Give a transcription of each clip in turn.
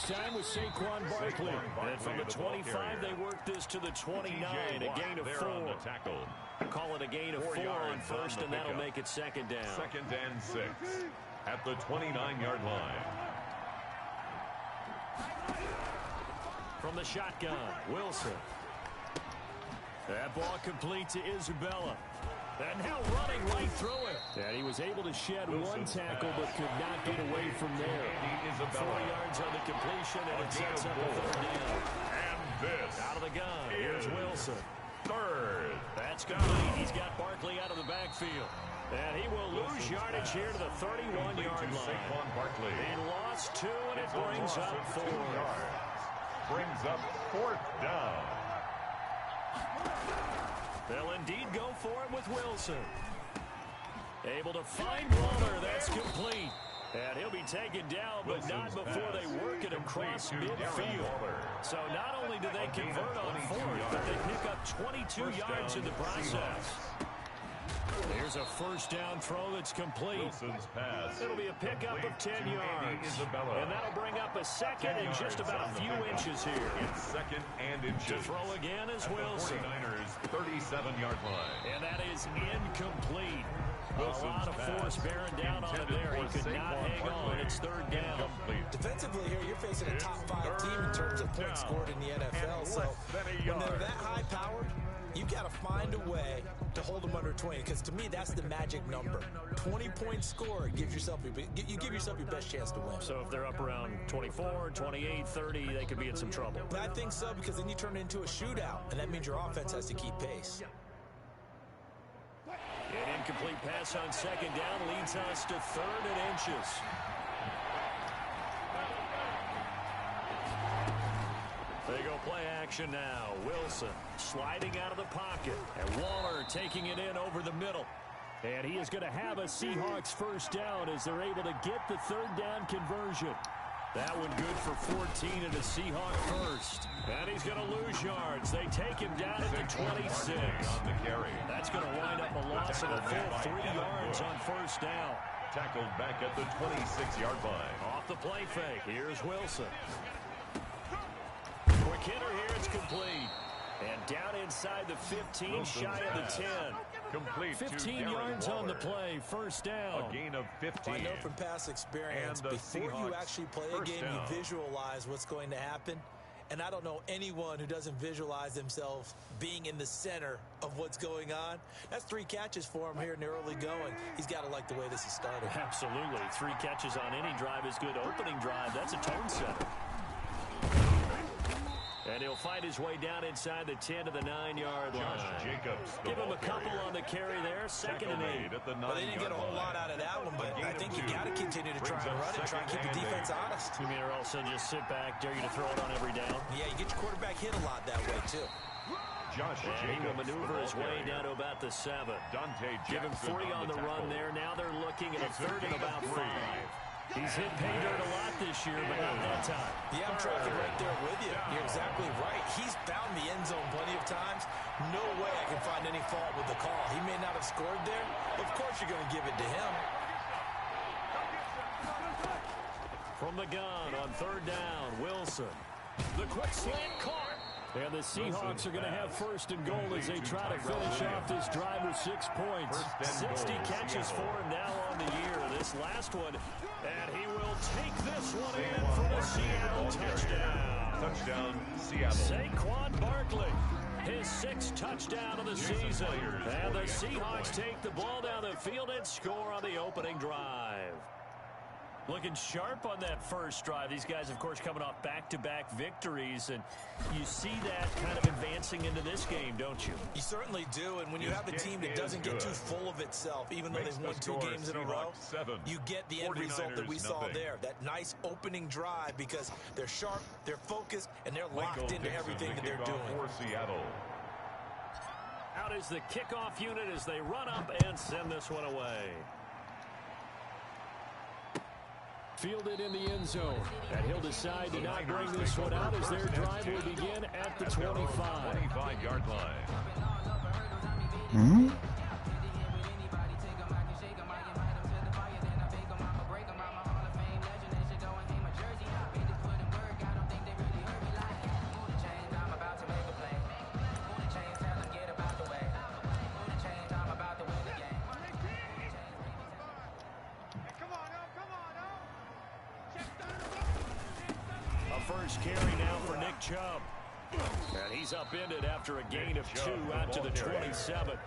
time with Saquon Barkley. And from the 25, they work this to the 29, a gain of 4. Call it a gain of 4 on first, and that'll make it second down. 2nd and 6 at the 29-yard line. From the shotgun, Wilson. That ball complete to Isabella. And now running right through it. And he was able to shed one tackle but could not get away from there. 4 yards on the completion, and it sets up a 3rd down. And this out of the gun. Here's Wilson. 3rd. That's complete. He's got Barkley out of the backfield. And he will lose yardage here to the 31-yard line. Saquon Barkley. He lost 2, and it brings up 4. Brings up 4th down. They'll indeed go for it with Wilson. Able to find Waller. That's complete. And he'll be taken down, but not before they work it across midfield. So not only do they convert on 4th, but they pick up 22 yards in the process. Here's a 1st down throw that's complete. Wilson's pass. It'll be a pickup of 10 yards. And that'll bring up a 2nd and just about a few inches here. It's 2nd and inches. To throw again is Wilson. 49ers 37-yard line. And that is incomplete. A lot of force bearing down on him there. He could not hang on. It's 3rd down. Defensively here, you're facing a top 5 team in terms of points scored in the NFL. So when they're that high-powered, you've got to find a way to hold them under 20, because to me, that's the magic number. 20 points scored, you give yourself your best chance to win. So if they're up around 24, 28, 30, they could be in some trouble. I think so, because then you turn it into a shootout, and that means your offense has to keep pace. An incomplete pass on 2nd down leads us to 3rd and inches. They go play action now. Wilson sliding out of the pocket. And Waller taking it in over the middle. And he is going to have a Seahawks 1st down as they're able to get the 3rd down conversion. That one good for 14 and a Seahawk 1st. And he's going to lose yards. They take him down at the 26. That's going to wind up a loss of a full 3 yards on 1st down. Tackled back at the 26-yard line. Off the play fake. Here's Wilson. Quick hitter here. It's complete. And down inside the 15, Wilson's shy of the 10. Complete 15 yards on the play. 1st down. A gain of 15. I know from past experience, before you actually play a game, you visualize what's going to happen. And I don't know anyone who doesn't visualize themselves being in the center of what's going on. That's 3 catches for him here in the early going. He's got to like the way this is started. Absolutely. 3 catches on any drive is good. Opening drive, that's a tone setter. And he'll fight his way down inside the 10 to the 9-yard line. Jacobs, give him a couple on the carry there. 2nd and 8. At the 9-yard well, they didn't get a whole lot out of that one, but I think you got to continue to try and run it, try and keep the defense honest. You mean or also just sit back, dare you to throw it on every down? Yeah, you get your quarterback hit a lot that way, too. And he will maneuver his way down to about the 7. Give him 40 on the run there. Now they're looking at a 3rd and about 5. He's hit pay dirt a lot this year, but not that time. Yeah, I'm tracking right there with you. You're exactly right. He's found the end zone plenty of times. No way I can find any fault with the call. He may not have scored there. Of course you're going to give it to him. From the gun on 3rd down, Wilson. The quick slant caught. And the Seahawks are going to have 1st and goal as they try to finish off this drive with 6 points. 60 catches for him now on the year. This last one, and he will take this one in for the Seattle touchdown. Touchdown, Seattle. Saquon Barkley, his 6th touchdown of the season. And the Seahawks take the ball down the field and score on the opening drive. Looking sharp on that first drive. These guys, of course, coming off back-to-back victories, and you see that kind of advancing into this game, don't you? You certainly do, and when you have a team that doesn't get too full of itself, even though they've won 2 games in a row, you get the end result that we saw there, that nice opening drive, because they're sharp, they're focused, and they're locked into everything that they're doing. For Seattle. Out is the kickoff unit as they run up and send this one away. Fielded in the end zone. And he'll decide to not bring this one out as their drive will begin at the 25. 25-yard line. first carry now for Nick Chubb. And he's upended after a gain of 2 out to the 27.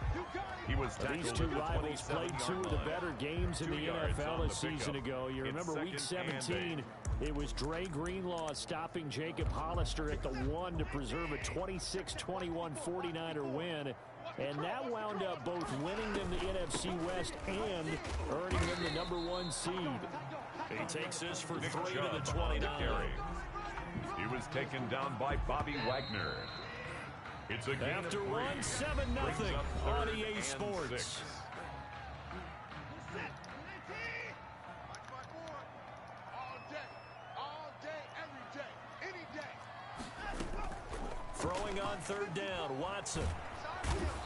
These two rivals played 2 of the better games in the NFL a season ago. You remember week 17, it was Dre Greenlaw stopping Jacob Hollister at the 1 to preserve a 26-21 49er win. And that wound up both winning them the NFC West and earning them the #1 seed. He takes this for 3 to the 29. He was taken down by Bobby Wagner. It's a game after 1, 7-0 on EA Sports. Throwing on 3rd down, Watson.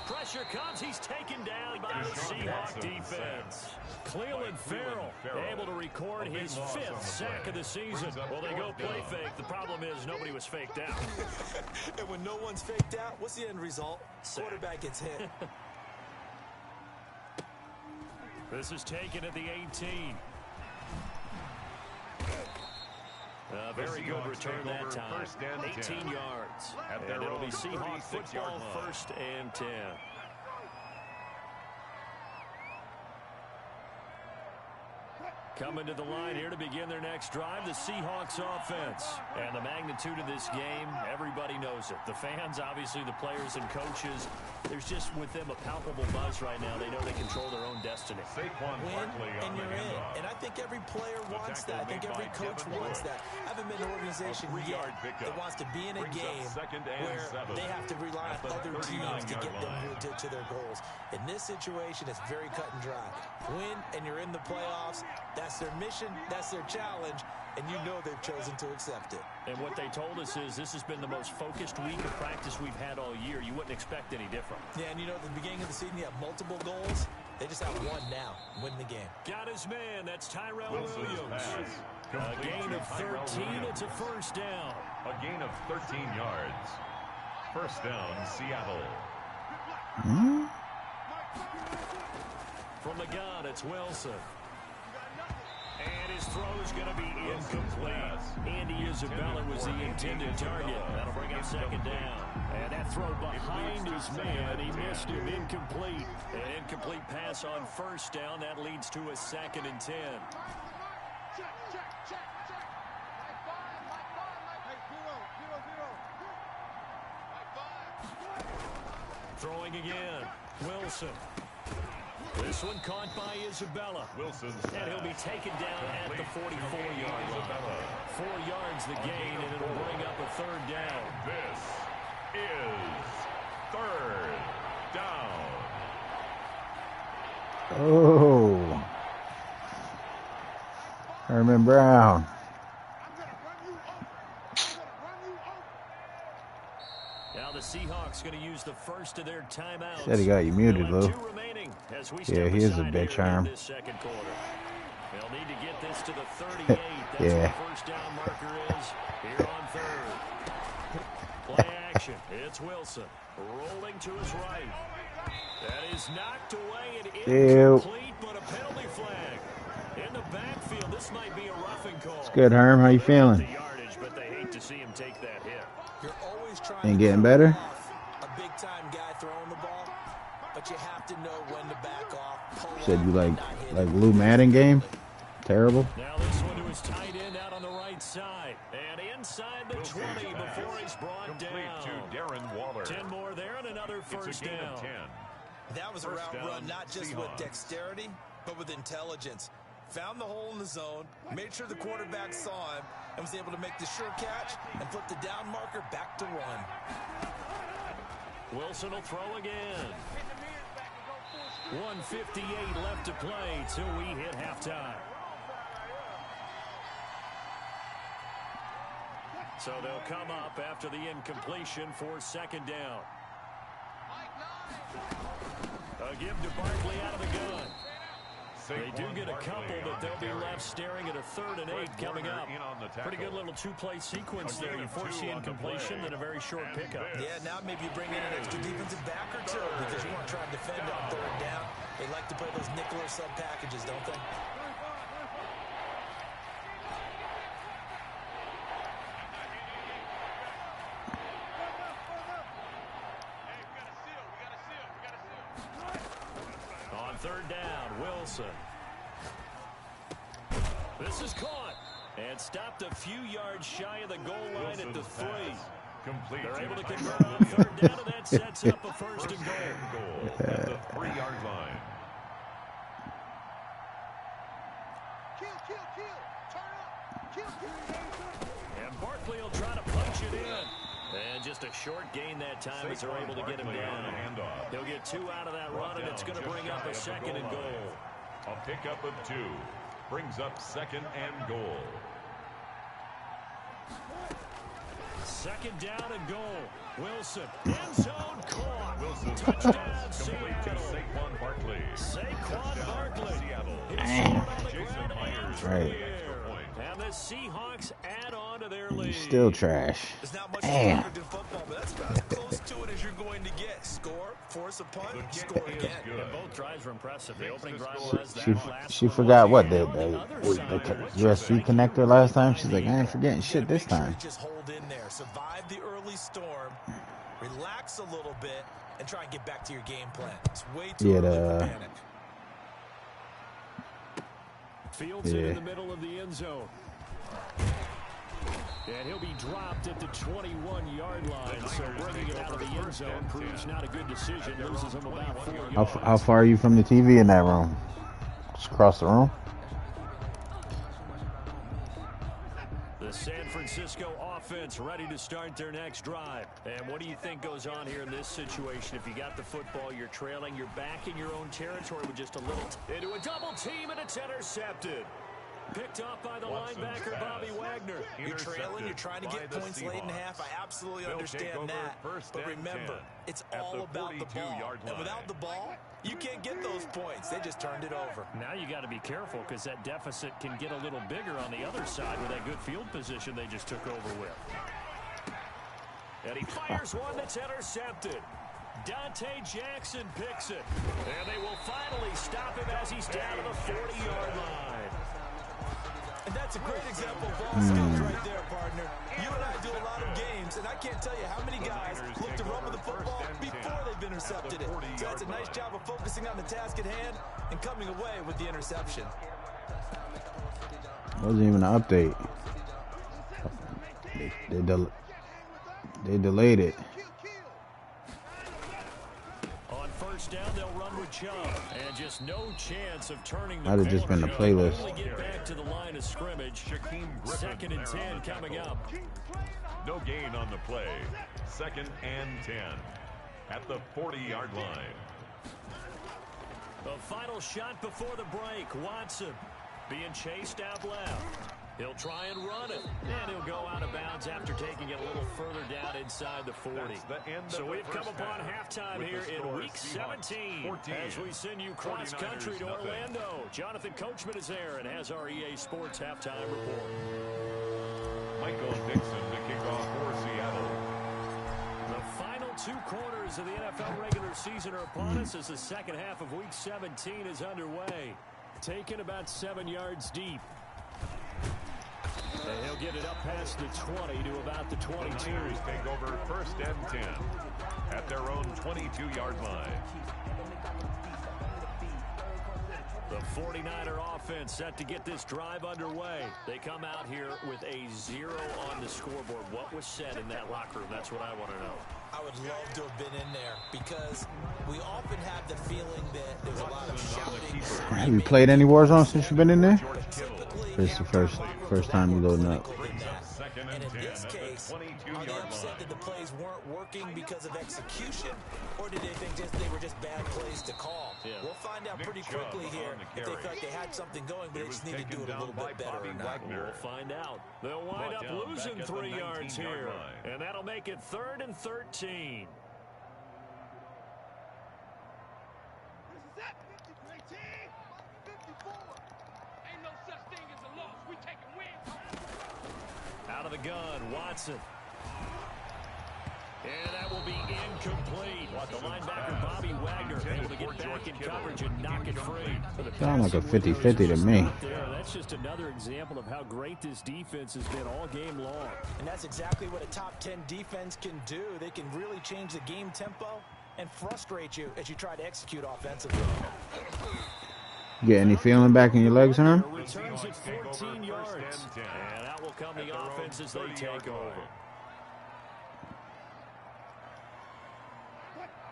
Pressure comes. He's taken down by the Seahawks defense. Cleveland Farrell able to record his 5th sack of the season. Well, they go play fake. The problem is nobody was faked out. And when no one's faked out, what's the end result? Quarterback gets hit. This is taken at the 18. Very good return that time. 18 yards. And it'll be Seahawks football, 1st and 10. Coming to the line here to begin their next drive, the Seahawks offense. And the magnitude of this game, everybody knows it. The fans, obviously the players and coaches, there's just with them a palpable buzz right now. They know they control their own destiny. Win, and you're in. And I think every player wants that. I think every coach wants that. I haven't been an organization yet that wants to be in a game where they have to rely on other teams to get them to their goals. In this situation, it's very cut and dry. Win, and you're in the playoffs. That's their mission, that's their challenge, and you know they've chosen to accept it. And what they told us is this has been the most focused week of practice we've had all year. You wouldn't expect any different. Yeah, and you know, at the beginning of the season, you have multiple goals. They just have one now, win the game. Got his man, that's Tyrell Williams. A gain of 13, it's a 1st down. A gain of 13 yards. 1st down, Seattle. From the gun, it's Wilson. And his throw is going to be incomplete. Andy Isabella was the intended target. That'll bring up 2nd down. And that throw behind his man, he missed him, incomplete. An incomplete pass on 1st down. That leads to a 2nd and 10. Throwing again, Wilson. This one caught by Isabella. And he'll be taken down at the 44-yard line. 4 yards the gain, and it'll bring up a 3rd down. This is 3rd down. Oh. Herman Brown. Now the Seahawks going to use the first of their timeouts. Said he got you muted, Lou. Yeah, he is a bitch, Herm. They'll need to get this to the 38. That's Yeah. what the 1st down marker is here on 3rd. Play action. It's Wilson rolling to his right. That is knocked away and incomplete, but a penalty flag in the backfield. This might be a roughing call. It's good, Herm. How you feeling? The yardage, but they hate to see him take that hit. You're always trying Ain't to getting better? a big-time guy throwing the ball, but you have to know when to back off. Said you like Lou Madden game? Terrible. Now this one to his tight end out on the right side. And inside the 20 before he's brought down. To Darren Waller. 10 more there and another 1st down. 10. That was a route run, not just with dexterity, but with intelligence. Found the hole in the zone, made sure the quarterback saw him, and was able to make the sure catch and flip the down marker back to 1. Wilson will throw again. 1:58 left to play till we hit halftime. So they'll come up after the incompletion for 2nd down. A give to Barkley out of the gun. They do get a couple, but they'll be left staring at a 3rd and 8 coming up. Pretty good little 2-play sequence there. You force the incompletion, then a very short pickup. Yeah, now maybe you bring in an extra defensive back or 2 because you want to try and defend on 3rd down. They like to play those nickel or sub packages, don't they? On third down, Wilson. This is caught and stopped a few yards shy of the goal line at the 3. Complete. They're able to convert on third down, and that sets up a first and goal. At the 3-yard line. And Barkley will try to punch it in. And just a short gain that time as they're able to get him down. He'll get 2 out of that run, and it's going to bring up a second and goal. A pickup of 2 brings up second and goal. Second down and goal. Wilson, end zone caught. Wilson, touchdown, Seattle. Saquon Barkley. Saquon Barkley. Jason Myers. Right. And the Seahawks add on to their lead. Still trash. There's not much in football, but that's about as close to it as you're going to get. Score, force a punt, score again. And both drives were impressive. The opening drive was that. She forgot what the USB connector last time. She's like, I ain't forgetting shit this time. Just hold in there, survive the early storm, relax a little bit, and try and get back to your game plan. It's way too early to panic. Fields in the middle of the end zone. And he'll be dropped at the 21-yard line. So bringing it out of the end zone proves not a good decision. Loses him about 4 yards. How far are you from the TV in that room? Just across the room? The San Francisco offense ready to start their next drive. And what do you think goes on here in this situation? If you got the football, you're trailing, you're back in your own territory with just a little into a double team, and it's intercepted. Picked off by the linebacker, Bobby Wagner. You're trailing, you're trying to get points late in half. I absolutely understand that. But remember, it's all about the ball. And without the ball, you can't get those points. They just turned it over. Now you got to be careful because that deficit can get a little bigger on the other side with that good field position they just took over with. And he fires one that's intercepted. Dante Jackson picks it. And they will finally stop him as he's down to the 40-yard line. And that's a great example of ball skills right there, partner. You and I do a lot of games, and I can't tell you how many guys look to run with the football before they've intercepted it. So that's a nice job of focusing on the task at hand and coming away with the interception. Wasn't even an update. They delayed it. On first down, they'll run with Chubb, and just no chance of turning the Might have just been the playlist. Only get back to the line of scrimmage. Second and 10 coming up. No gain on the play. Second and 10 at the 40-yard line. The final shot before the break. Watson being chased out left. He'll try and run it, and he'll go out of bounds after taking it a little further down inside the 40. So we've come upon halftime here in Week 17 as we send you cross-country to Orlando. Jonathan Coachman is there and has our EA Sports halftime report. Michael Dixon to kick off for Seattle. The final 2 quarters of the NFL regular season are upon us as the second half of Week 17 is underway. Taken about 7 yards deep. And he'll get it up past the 20 to about the 22. The Niners take over first and 10 at their own 22-yard line. The 49er offense set to get this drive underway. They come out here with a 0 on the scoreboard. What was said in that locker room? That's what I want to know. I would love to have been in there because we often have the feeling that there's a lot of shouting. Have you played any Warzone since you've been in there? This is the first time you loading up. And in this case, are they upset that the plays weren't working because of execution, or did they think they were just bad plays to call? Yeah. We'll find out pretty quickly here if they thought they had something going, but they just need to do it a little bit better or not. We'll find out. They'll wind up losing 3 yards here, and that'll make it 3rd and 13. Out of the gun, Watson. And that will be incomplete. The linebacker, Bobby Wagner, able to get back in coverage and knock it free. Sound like a 50-50 to me. That's just another example of how great this defense has been all game long. And that's exactly what a top 10 defense can do. They can really change the game tempo and frustrate you as you try to execute offensively. Get any feeling back in your legs, huh? Returns at 14 yards. And out will come the offense as they take over.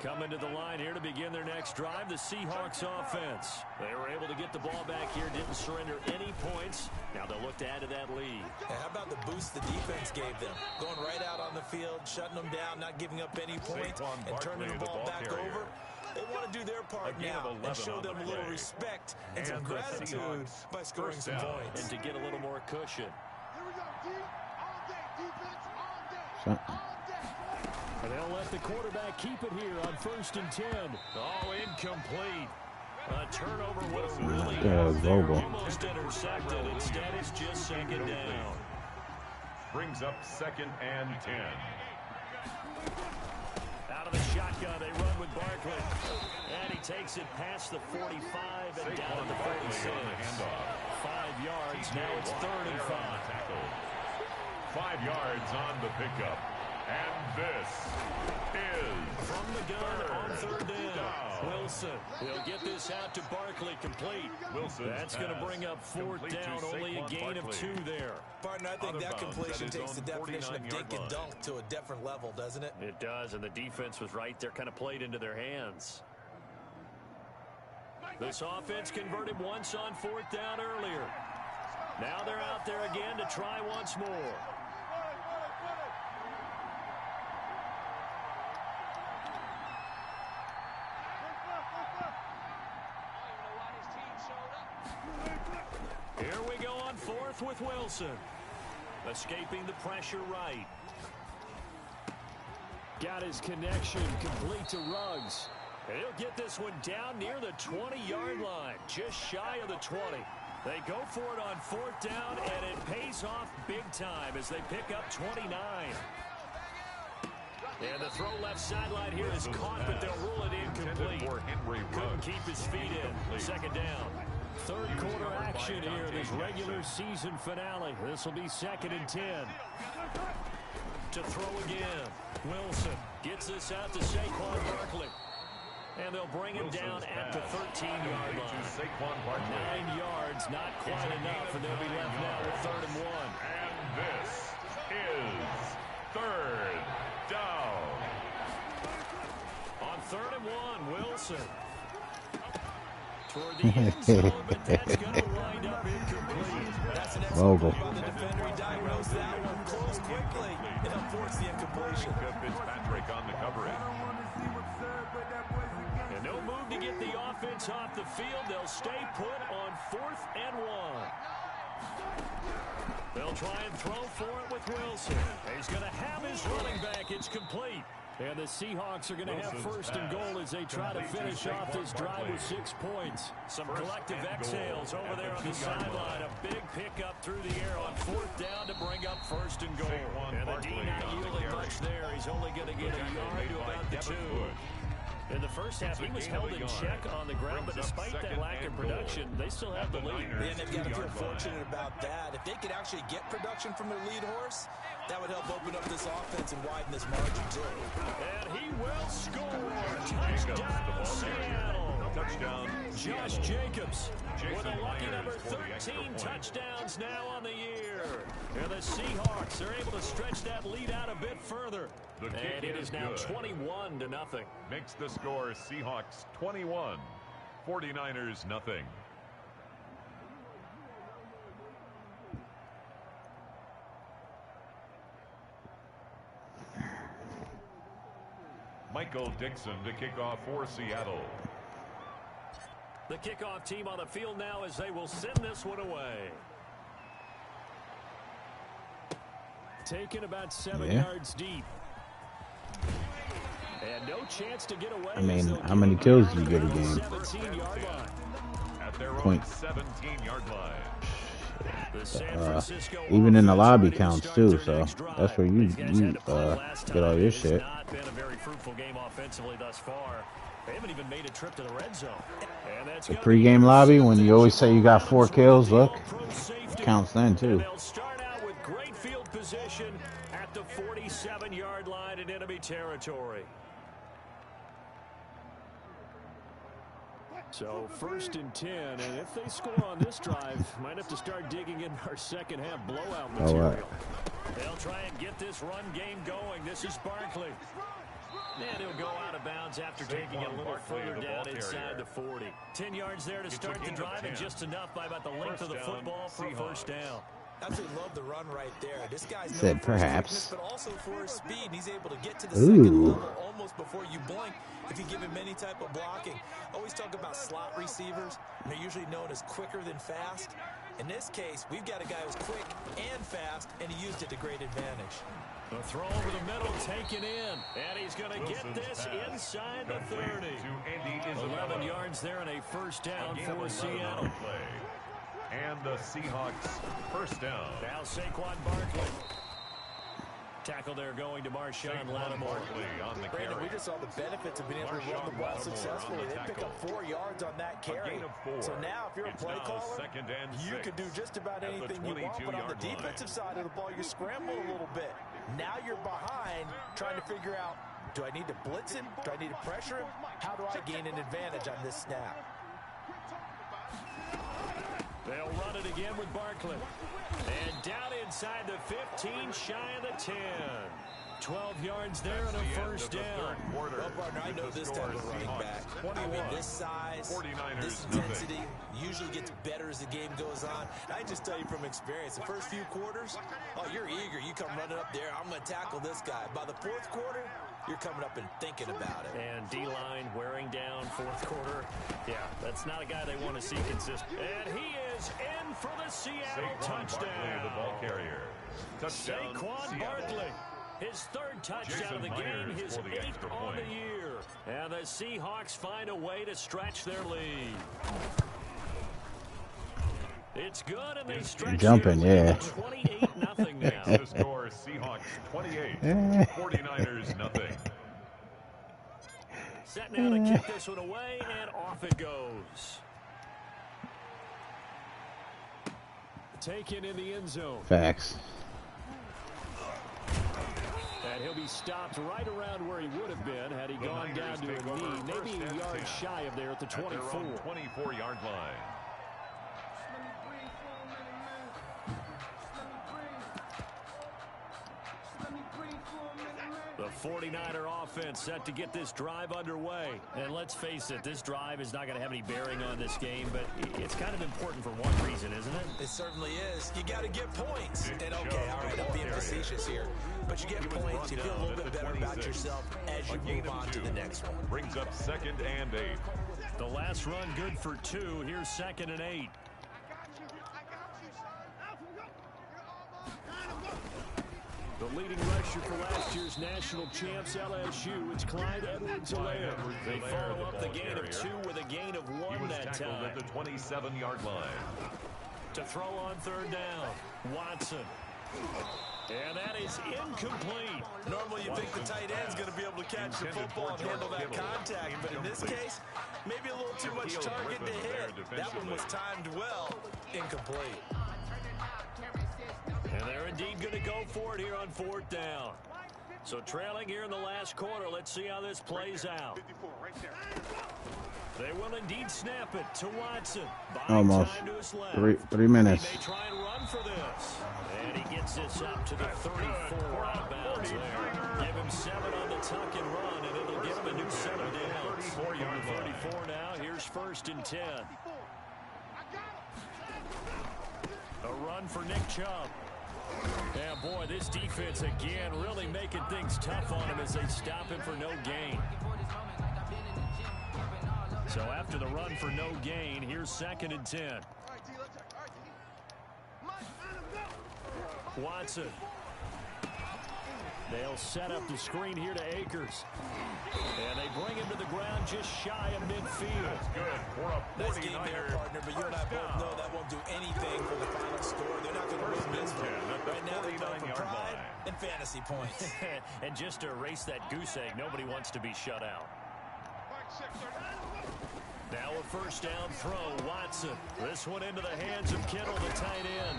Coming to the line here to begin their next drive, the Seahawks offense. They were able to get the ball back here, didn't surrender any points. Now they'll look to add to that lead. And how about the boost the defense gave them? Going right out on the field, shutting them down, not giving up any points, and turning the ball back over. They want to do their part now and show them a little respect and some gratitude by scoring some points. And to get a little more cushion. And they'll let the quarterback keep it here on 1st and 10. Oh, incomplete. A turnover would have really helped there. Almost intercepted. Instead, it's just second down. Brings up 2nd and 10. Out of the shotgun, they run with Barkley. And he takes it past the 45 and down to the 36. 5 yards. Now it's 3rd and 5. 5 yards on the pickup. And this is from the gun on 3rd down. Wilson will get this out to Barkley, complete. That's going to bring up 4th down, only a gain of 2 there. Partner, I think that completion takes the definition of dink and dunk to a different level, doesn't it? It does, and the defense was right there, kind of played into their hands. This offense converted once on 4th down earlier. Now they're out there again to try once more. Here we go on 4th with Wilson. Escaping the pressure right. Got his connection complete to Ruggs. And he'll get this one down near the 20-yard line, just shy of the 20. They go for it on 4th down, and it pays off big time as they pick up 29. And the throw left sideline here is caught, but they'll rule it incomplete. Couldn't keep his feet in. 2nd down. 3rd quarter action here, this regular season finale. This will be 2nd and 10. To throw again. Wilson gets this out to Saquon Barkley. And they'll bring him down at the 13-yard line. 9 yards, not quite enough, and they'll be left now with 3rd and 1. And this is 3rd down. On 3rd and 1, Wilson. Toward the end zone, but that's going to wind up incomplete. That's an excellent play by the defender. He diagnosed that one close quickly and unforced the incompletion. Fitzpatrick on the coverage. And no move to get the offense off the field. They'll stay put on 4th and 1. They'll try and throw for it with Wilson. He's going to have his running back. It's complete. And the Seahawks are going to have 1st and goal as they try to finish off this drive with 6 points. Some collective exhales over there on the sideline. A big pickup through the air on 4th down to bring up 1st and goal. And the D not yielding much there. He's only going to get a yard to about the 2. In the first half, he was held in check on the ground, but despite that lack of production, they still have the lead. And they've got to feel fortunate about that. If they could actually get production from their lead horse, that would help open up this offense and widen this margin, too. And he will score. Touchdown, Seattle. Touchdown, Josh Jacobs with a lucky number 13 touchdowns now on the year. And the Seahawks are able to stretch that lead out a bit further. And it is now 21-0. Makes the score Seahawks 21, 49ers nothing. Michael Dixon to kick off for Seattle. The kickoff team on the field now as they will send this one away. Taken about 7 yards deep. And no chance to get away. I mean, how many kills do you get a game? 17-yard line. At their Point. 17-yard line. Even in the lobby counts too, so that's where you get all your shit. Not been a very fruitful game offensively thus far. They haven't even made a trip to the red zone. And that's the pregame lobby, when you always say you got 4 kills, look, counts then too. They'll start out with great field position at the 47-yard line in enemy territory. So 1st and 10, and if they score on this drive, might have to start digging in our second half blowout material. They'll try and get this run game going. This is Barkley. And he'll go out of bounds after taking it a little further down inside the 40. 10 yards there to start the drive, and just enough by about the length of the football for a first down. Absolutely love the run right there. This guy's said perhaps, but also for his speed. And he's able to get to the second level almost before you blink if you give him any type of blocking. Always talk about slot receivers. They're usually known as quicker than fast. In this case, we've got a guy who's quick and fast, and he used it to great advantage. The throw over the middle, taken in. And he's going to get this inside the 30. 11 yards there and a first down for Seattle. And the Seahawks first down. Now Saquon Barkley. Tackle there going to Marshawn Lattimore. Brandon, we just saw the benefits of being able to run the ball successfully. They pick up 4 yards on that carry. So now if you're a play caller, you can do just about anything you want. But on the defensive side of the ball, you're scrambling a little bit. Now you're behind trying to figure out, do I need to blitz him? Do I need to pressure him? How do I gain an advantage on this snap? They'll run it again with Barkley. And down inside the 15, shy of the 10. 12 yards there and a first down. Well, partner, I know this type of running back. I mean, this size, this intensity usually gets better as the game goes on. I just tell you from experience, the first few quarters, oh, you're eager. You come running up there, I'm going to tackle this guy. By the 4th quarter, you're coming up and thinking about it. And D-line wearing down 4th quarter. Yeah, that's not a guy they want to see consistent. And he is in for the Seattle touchdown. Barkley, the ball carrier. Touchdown, Saquon Barkley. His 3rd touchdown of the game, his 8th on the year. And the Seahawks find a way to stretch their lead. It's good, and they stretch jumping, yeah. 28-0 now. The score, Seahawks 28, 49ers nothing. Set now to kick this one away, and off it goes. Taken in the end zone. Facts. And he'll be stopped right around where he would have been had he gone down to a knee, maybe a yard shy of there at the 24. 24-yard line. The 49er offense set to get this drive underway. And let's face it, this drive is not going to have any bearing on this game, but it's kind of important for one reason, isn't it? It certainly is. You got to get points. And okay, all right, I'm being facetious here. But you get points, you feel a little bit better about yourself as you move on to the next one. Brings up 2nd and 8. The last run good for 2. Here's 2nd and 8. The leading rusher for last year's national champs, LSU, it's Clyde Edwards-Helaire. They follow up the gain of 2 with a gain of 1 that time. At the 27-yard line. To throw on 3rd down, Watson. And that is incomplete. Normally you think the tight end's going to be able to catch the football and handle that contact, but in this case, maybe a little too much target to hit. That one was timed well, incomplete. And they're indeed going to go for it here on 4th down. So trailing here in the last quarter, let's see how this plays out. They will indeed snap it to Watson. Almost. Time to his left. 3 minutes. He may try and run for this. And he gets this up to the 34 out of bounds there. Give him 7 on the tuck and run, and it'll give him a new set of downs. 34 now. Here's 1st and 10. A run for Nick Chubb. Yeah, boy, this defense again really making things tough on him as they stop him for no gain. So after the run for no gain, here's 2nd and 10. Watson. They'll set up the screen here to Akers. And they bring him to the ground just shy of midfield. That's good for a 49er. Nice game there, partner, but you and I both know that won't do anything for the final score. They're not going to win this one. Right now they're playing for pride and fantasy points. And just to erase that goose egg, nobody wants to be shut out. Now a 1st down throw, Watson. This one into the hands of Kittle, the tight end.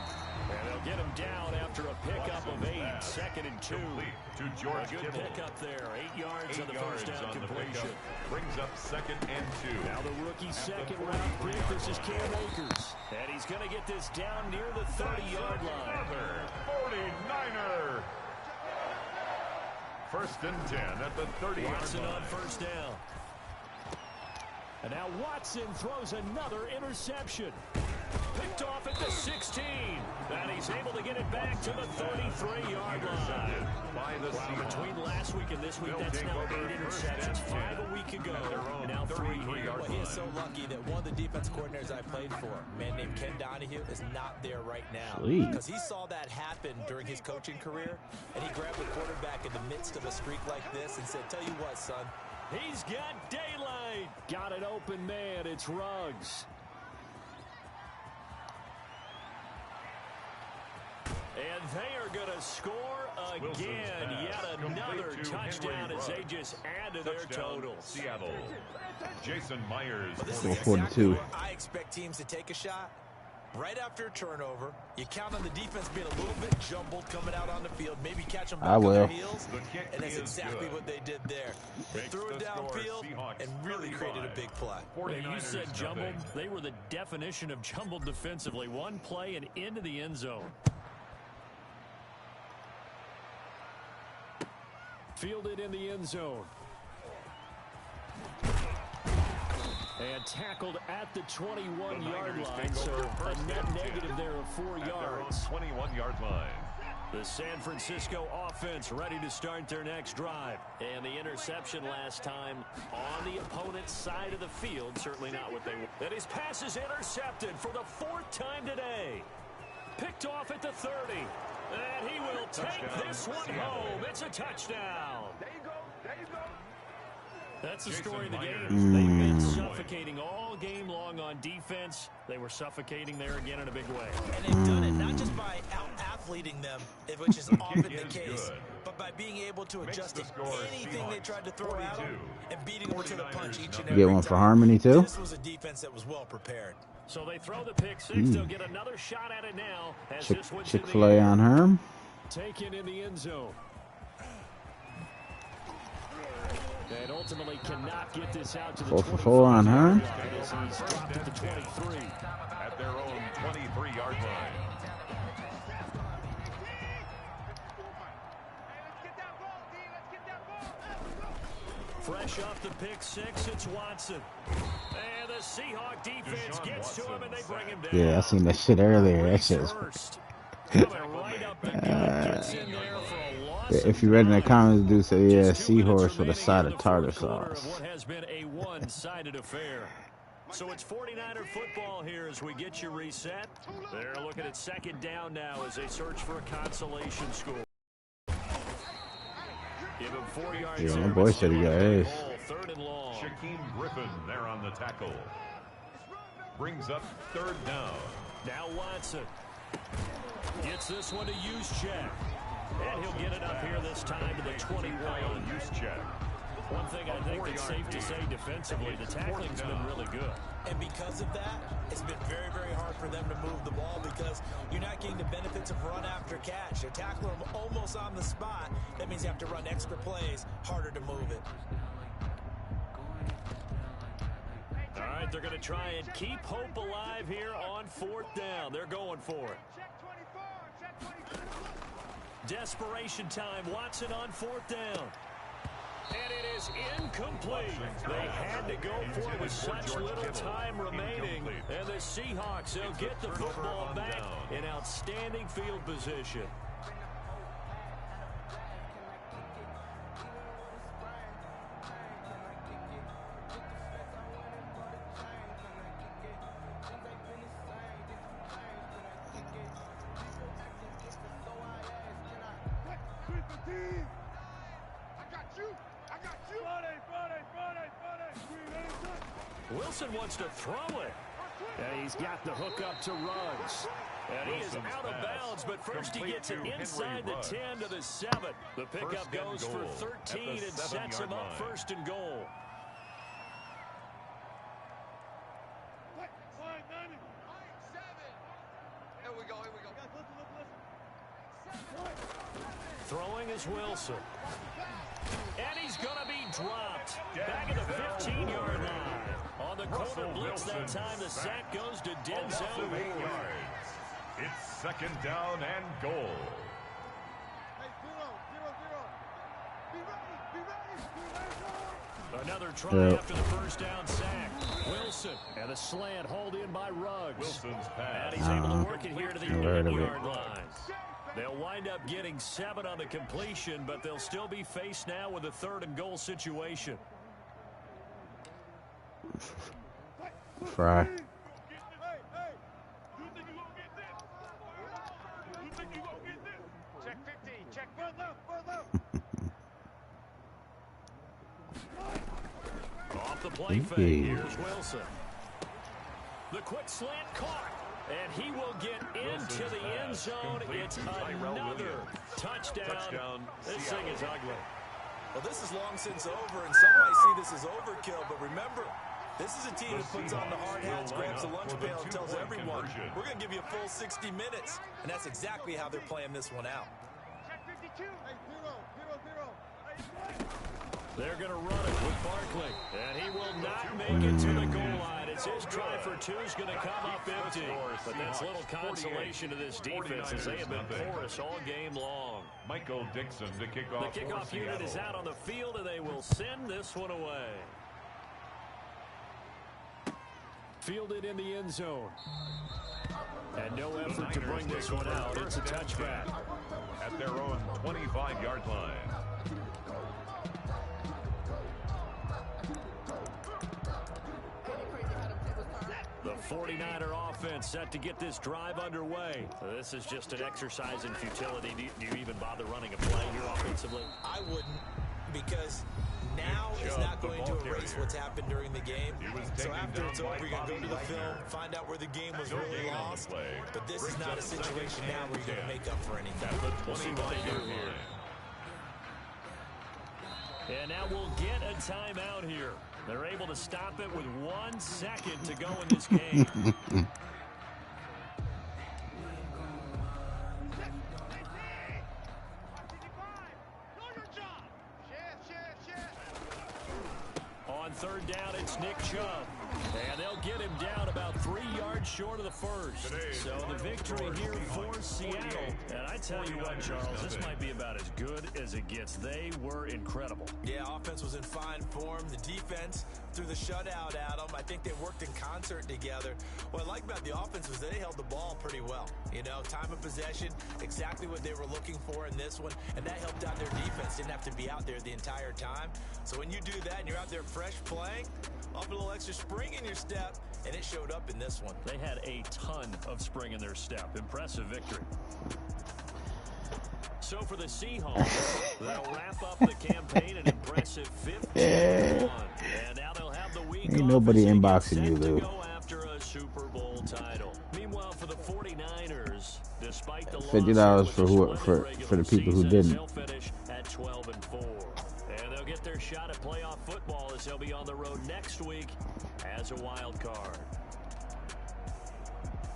And they'll get him down after a pickup of 8. 2nd and 2. To George a good Kittle. pickup there. 8 yards on the first down completion. Brings up 2nd and 2. Now the rookie second-round pick. This is Cam Akers. And he's going to get this down near the 30-yard line. 49er. 1st and 10 at the 30-yard line. Watson on first down. And now Watson throws another interception. Picked off at the 16. And he's able to get it back to the 33-yard line. Between last week and this week, that's now 8 interceptions. 5 a week ago. Now 3 here. Well, he is so lucky that one of the defense coordinators I played for, a man named Ken Donahue, is not there right now. Because he saw that happen during his coaching career, and he grabbed the quarterback in the midst of a streak like this and said, tell you what, son. He's got daylight. Got it open, man. It's Ruggs. And they are going to score again. Yet another touchdown as they just add to their totals. Seattle. Jason Myers. Well, this is exactly where I expect teams to take a shot. Right after a turnover, you count on the defense being a little bit jumbled coming out on the field, maybe catch them back on their heels, and that's exactly what they did there. They threw it downfield and really created a big play. You said jumbled. They were the definition of jumbled defensively. One play and into the end zone. Fielded in the end zone. And tackled at the 21-yard line, so a net negative there of 4 yards. 21-yard line. The San Francisco offense ready to start their next drive. And the interception last time on the opponent's side of the field, certainly not what they want. And his pass is intercepted for the 4th time today. Picked off at the 30. And he will take this one home. It's a touchdown. There you go. There you go. That's the story of the game. They've been suffocating all game long on defense. They were suffocating there again in a big way. And they've done it not just by out-athleting them, which is often the case, but by being able to adjust to anything they tried to throw at them and beating them to the punch each and every time. Get one for Harmony, too? This was a defense that was well prepared. So they throw the pick six. They'll get another shot at it now. As this one's Chick-fil-A on Herm. Taken in the end zone. And ultimately cannot get this out to the 4 for 4 on Herm. He's dropped at the 23. At their own 23-yard line. Fresh off the pick six, it's Watson. And the Seahawk defense gets to him and they bring him down. Yeah, I seen that shit earlier. That shit's... Right up the gut, gets in there for a loss. If you read in the comments, dude say, yeah, seahorse with a side of tartar sauce. What has been a one-sided affair. So it's 49er football here as we get you reset. They're looking at 2nd down now as they search for a consolation score. Give him 4 yards. Yeah, my boy said he got A's. 3rd and long. Shaquem Griffin there on the tackle. Brings up 3rd down. Now Watson gets this one to Juszczyk. And he'll get it up here this time to the 21. Juszczyk. One thing I think that's safe to say defensively, the tackling's been really good. And because of that, it's been very, very hard for them to move the ball because you're not getting the benefits of run after catch. You're tackling them almost on the spot. That means you have to run extra plays, harder to move it. All right, they're going to try and keep hope alive here on 4th down. They're going for it. Desperation time. Watson on 4th down. And it is incomplete. They had to go for it with such little time remaining. And the Seahawks, they'll get the football back in outstanding field position. Wilson wants to throw it. And he's got the hook up to Ruggs. And he is out of bounds, but first he gets it inside the 10 to the 7. The pickup goes for 13 and sets him up 1st and goal. Throwing is Wilson. And he's going to be dropped. Back at the 15-yard line. On the corner blitz that time, the sack goes to Denzel Ward. It's second down and goal. Another try after the first down sack. Wilson and a slant hauled in by Ruggs. Wilson's pass. And he's able to work it here to the 8-yard line. They'll wind up getting 7 on the completion, but they'll still be faced now with a 3rd and goal situation. Fry. Check 50. Check Off the play fake, here's Wilson. The quick slant caught, and he will get into the end zone. It's another touchdown. This thing is ugly. Well, this is long since over, and some might see this as overkill, but remember, this is a team that puts on the hard hats, grabs the lunch pail, and tells everyone, we're going to give you a full 60 minutes, and that's exactly how they're playing this one out. Check 52. Hey, 0. They're going to run it with Barkley, and he will not make it to the goal line. It's his try for 2 is going to come up empty. But that's little consolation to this defense as they have been porous all game long. Michael Dixon to kick off. The kickoff unit is out on the field, and they will send this one away. Fielded in the end zone. And no effort to bring this one out. It's a touchback. At their own 25-yard line. The 49er offense set to get this drive underway. This is just an exercise in futility. Do you even bother running a play here offensively? I wouldn't, because now is not going to erase what's happened during the game. So after it's over, you're going to go to the film, find out where the game was really lost. But this is not a situation now where you're going to make up for anything. We'll see what they do here. And now we'll get a timeout here. They're able to stop it with 1 second to go in this game. On 3rd down, it's Nick Chubb. And they'll get him down about 3 yards short of the first. So the victory here for Seattle. And I tell you what, Charles, this might be about as good as it gets. They were incredible. Yeah, offense was in fine form. The defense threw the shutout at them. I think they worked in concert together. What I like about the offense was they held the ball pretty well. You know, time of possession, exactly what they were looking for in this one. And that helped out their defense. Didn't have to be out there the entire time. So when you do that and you're out there fresh playing, up a little extra spring in your step, and it showed up in this one. They had a ton of spring in their step. Impressive victory. So for the Seahawks, they'll wrap up the campaign an impressive 15-1. And now they'll have the week Ain't nobody inboxing you, to Lou. go after a Super Bowl title. Meanwhile, for the 49ers, despite the $50 for the people who didn't. They'll finish at 12-4. And they'll get their shot at playoff football as they'll be on the road next week as a wild card.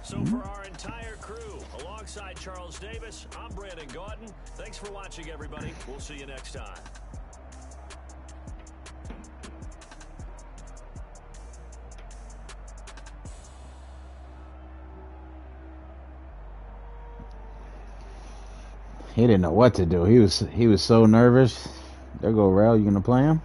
So for our entire crew, alongside Charles Davis, I'm Brandon Gautin. Thanks for watching, everybody. We'll see you next time. He didn't know what to do. He was so nervous. There go Rel. You gonna play him?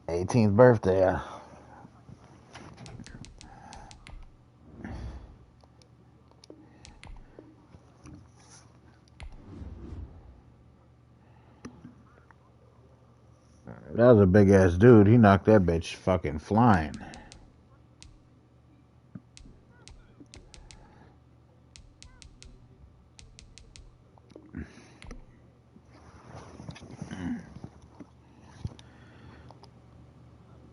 Eighteenth birthday. That was a big ass dude. He knocked that bitch fucking flying.